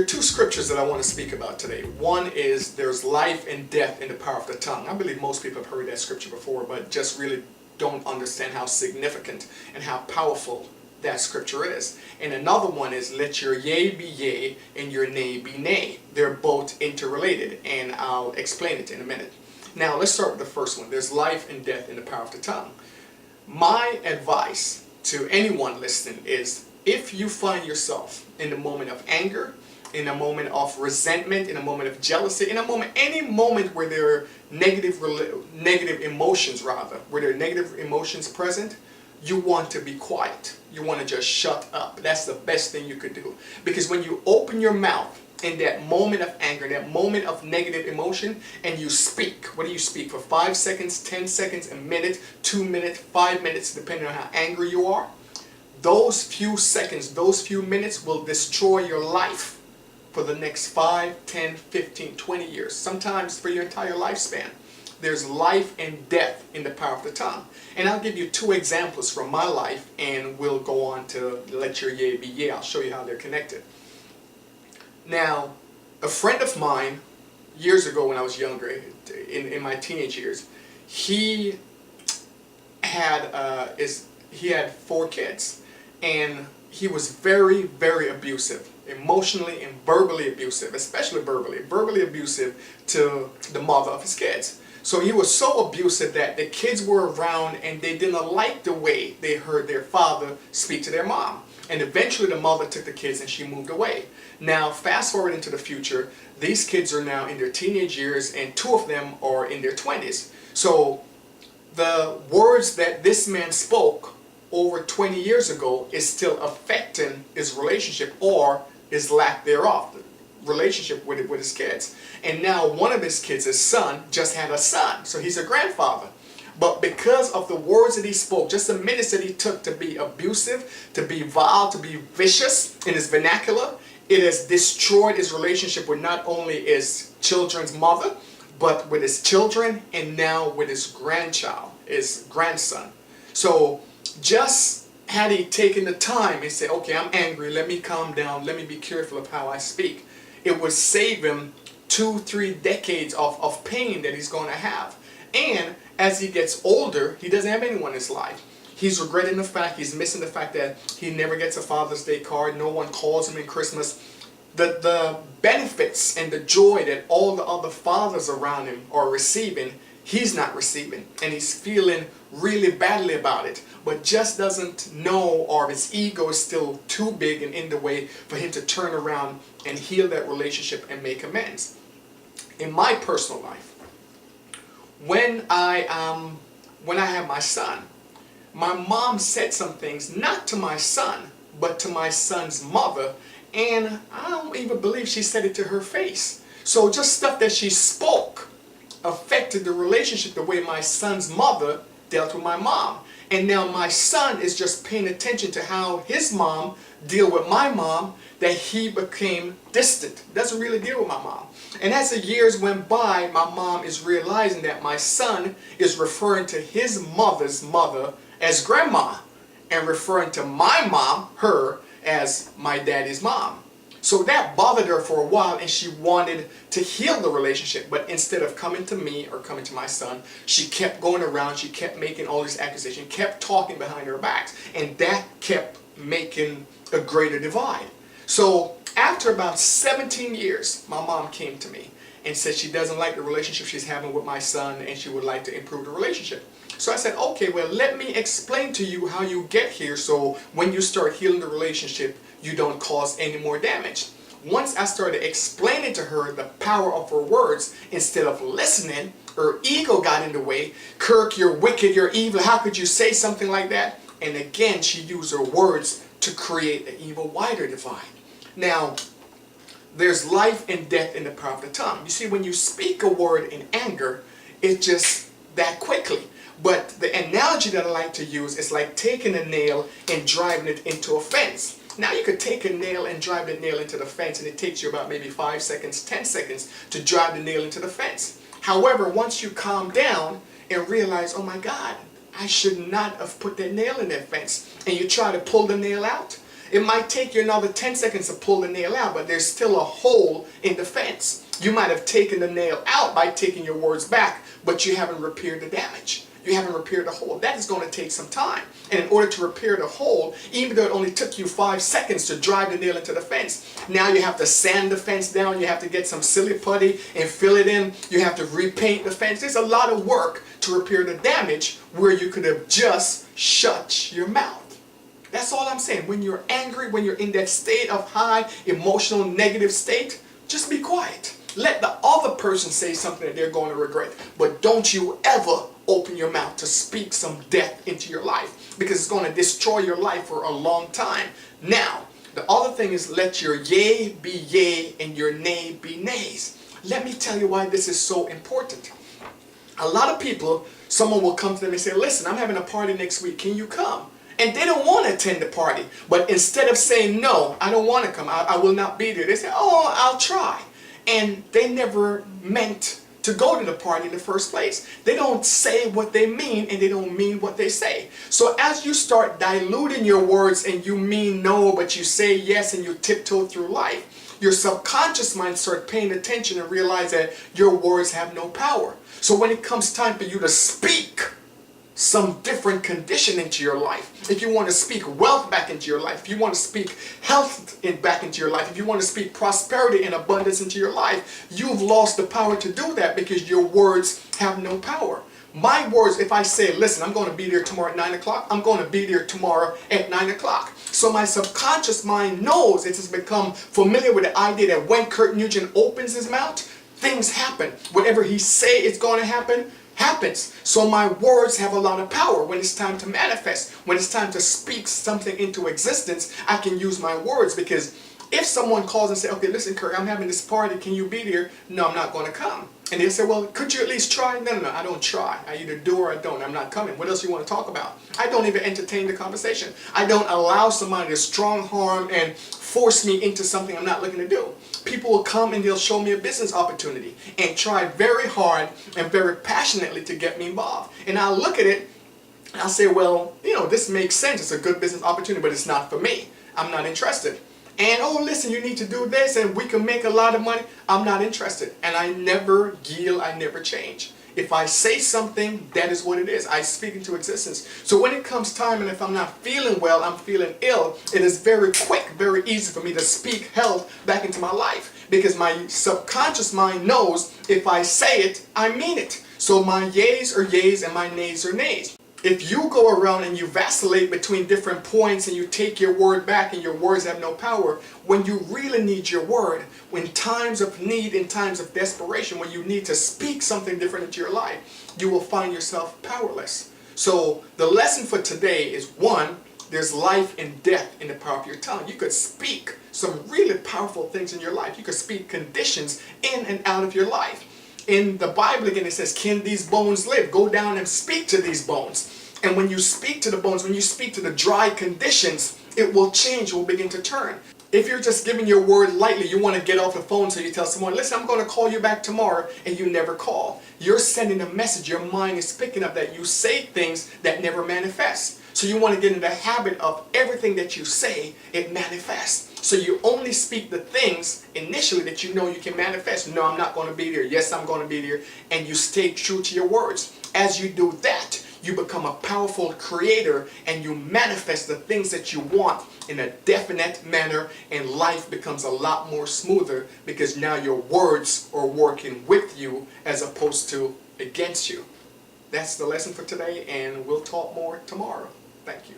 are two scriptures that I want to speak about today. One is there's life and death in the power of the tongue. I believe most people have heard that scripture before, but just really don't understand how significant and how powerful that scripture is. And another one is let your yea be yea and your nay be nay. They're both interrelated, and I'll explain it in a minute. Now let's start with the first one. There's life and death in the power of the tongue. My advice to anyone listening is, if you find yourself in a moment of anger, in a moment of resentment, in a moment of jealousy, in a moment, any moment where there are negative emotions rather, where there are negative emotions present, you want to be quiet. You want to just shut up. That's the best thing you could do. Because when you open your mouth in that moment of anger, that moment of negative emotion, and you speak, what do you speak for 5 seconds, 10 seconds, a minute, 2 minutes, 5 minutes, depending on how angry you are, those few seconds, those few minutes will destroy your life for the next 5, 10, 15, 20 years, sometimes for your entire lifespan. There's life and death in the power of the tongue. And I'll give you two examples from my life, and we'll go on to let your yea be yea. I'll show you how they're connected. Now, a friend of mine, years ago when I was younger, in my teenage years, he had 4 kids, and he was very, very abusive, emotionally and verbally abusive, especially verbally abusive to the mother of his kids. So he was so abusive that the kids were around and they didn't like the way they heard their father speak to their mom. And eventually the mother took the kids and she moved away. Now fast forward into the future, these kids are now in their teenage years and 2 of them are in their 20s. So the words that this man spoke over 20 years ago is still affecting his relationship or his lack thereof, relationship with his kids. And now one of his kids, his son, just had a son, so he's a grandfather. But because of the words that he spoke, just the minutes that he took to be abusive, to be vile, to be vicious in his vernacular, it has destroyed his relationship with not only his children's mother, but with his children and now with his grandchild, his grandson. So just had he taken the time and said, okay, I'm angry, let me calm down, let me be careful of how I speak, it would save him 2-3 decades of pain that he's going to have. And as he gets older, he doesn't have anyone in his life. He's regretting the fact, he's missing the fact that he never gets a Father's Day card, no one calls him in Christmas. The benefits and the joy that all the other fathers around him are receiving, he's not receiving, and he's feeling really badly about it, but just doesn't know, or his ego is still too big and in the way for him to turn around and heal that relationship and make amends. In my personal life, when I had my son, my mom said some things, not to my son, but to my son's mother, and I don't even believe she said it to her face. So just stuff that she spoke affected the relationship the way my son's mother dealt with my mom. And now my son is just paying attention to how his mom dealt with my mom, that he became distant, doesn't really deal with my mom. And as the years went by, my mom is realizing that my son is referring to his mother's mother as grandma, and referring to my mom, her, as my daddy's mom. So that bothered her for a while, and she wanted to heal the relationship. But instead of coming to me or coming to my son, she kept going around, she kept making all these accusations, kept talking behind her backs. And that kept making a greater divide. So after about 17 years, my mom came to me and said she doesn't like the relationship she's having with my son and she would like to improve the relationship. So I said, okay, well, let me explain to you how you get here so when you start healing the relationship, you don't cause any more damage. Once I started explaining to her the power of her words, instead of listening, her ego got in the way. Kirk, you're wicked, you're evil, how could you say something like that? And again, she used her words to create an even wider divide. Now, there's life and death in the power of the tongue. You see, when you speak a word in anger, it's just that quickly. But the analogy that I like to use is like taking a nail and driving it into a fence. Now you could take a nail and drive the nail into the fence, and it takes you about maybe 5 seconds, 10 seconds to drive the nail into the fence. However, once you calm down and realize, oh my God, I should not have put that nail in that fence, and you try to pull the nail out, It might take you another 10 seconds to pull the nail out, but there's still a hole in the fence. You might have taken the nail out by taking your words back, but you haven't repaired the damage. You haven't repaired the hole. That is going to take some time. And in order to repair the hole, even though it only took you 5 seconds to drive the nail into the fence, now you have to sand the fence down, you have to get some silly putty and fill it in, you have to repaint the fence. There's a lot of work to repair the damage where you could have just shut your mouth. That's all I'm saying. When you're angry, when you're in that state of high emotional negative state, just be quiet. Let the other person say something that they're going to regret. But don't you ever open your mouth to speak some death into your life, because it's going to destroy your life for a long time. Now, the other thing is, let your yea be yea and your nay be nays. Let me tell you why this is so important. A lot of people, someone will come to them and say, listen, I'm having a party next week, can you come? And they don't want to attend the party. But instead of saying, no, I don't want to come, I will not be there, they say, oh, I'll try. And they never meant to go to the party in the first place. They don't say what they mean, and they don't mean what they say. So as you start diluting your words and you mean no, but you say yes and you tiptoe through life, your subconscious mind starts paying attention and realize that your words have no power. So when it comes time for you to speak some different condition into your life, if you want to speak wealth back into your life, if you want to speak health back into your life, if you want to speak prosperity and abundance into your life, you've lost the power to do that because your words have no power. My words, if I say, listen, I'm going to be there tomorrow at 9 o'clock, I'm going to be there tomorrow at 9 o'clock. So my subconscious mind knows, it has become familiar with the idea that when Kirk Nugent opens his mouth, things happen. Whatever he say is going to happen, happens. So my words have a lot of power. When it's time to manifest, when it's time to speak something into existence, I can use my words. Because if someone calls and say, okay, listen, Kirk, I'm having this party, can you be there? No, I'm not going to come. And they say, well, could you at least try? No, I don't try. I either do or I don't. I'm not coming. What else do you want to talk about? I don't even entertain the conversation. I don't allow somebody to strong harm and force me into something I'm not looking to do. People will come and they'll show me a business opportunity and try very hard and very passionately to get me involved. And I'll look at it and I'll say, well, you know, this makes sense. It's a good business opportunity, but it's not for me. I'm not interested. And, oh, listen, you need to do this and we can make a lot of money. I'm not interested. And I never yield. I never change. If I say something, that is what it is. I speak into existence. So when it comes time, and if I'm not feeling well, I'm feeling ill, it is very quick, very easy for me to speak health back into my life. Because my subconscious mind knows if I say it, I mean it. So my yeas are yeas and my nays are nays. If you go around and you vacillate between different points and you take your word back and your words have no power, when you really need your word, when times of need, in times of desperation, when you need to speak something different into your life, you will find yourself powerless. So the lesson for today is, one, there's life and death in the power of your tongue. You could speak some really powerful things in your life. You could speak conditions in and out of your life. In the Bible again, it says, can these bones live? Go down and speak to these bones. And when you speak to the bones, when you speak to the dry conditions, it will change, it will begin to turn. If you're just giving your word lightly, you want to get off the phone, so you tell someone, listen, I'm going to call you back tomorrow, and you never call. You're sending a message. Your mind is picking up that you say things that never manifest. So you want to get in the habit of everything that you say, it manifests. So you only speak the things initially that you know you can manifest. No, I'm not going to be there. Yes, I'm going to be there. And you stay true to your words. As you do that, you become a powerful creator and you manifest the things that you want in a definite manner, and life becomes a lot more smoother because now your words are working with you as opposed to against you. That's the lesson for today, and we'll talk more tomorrow. Thank you.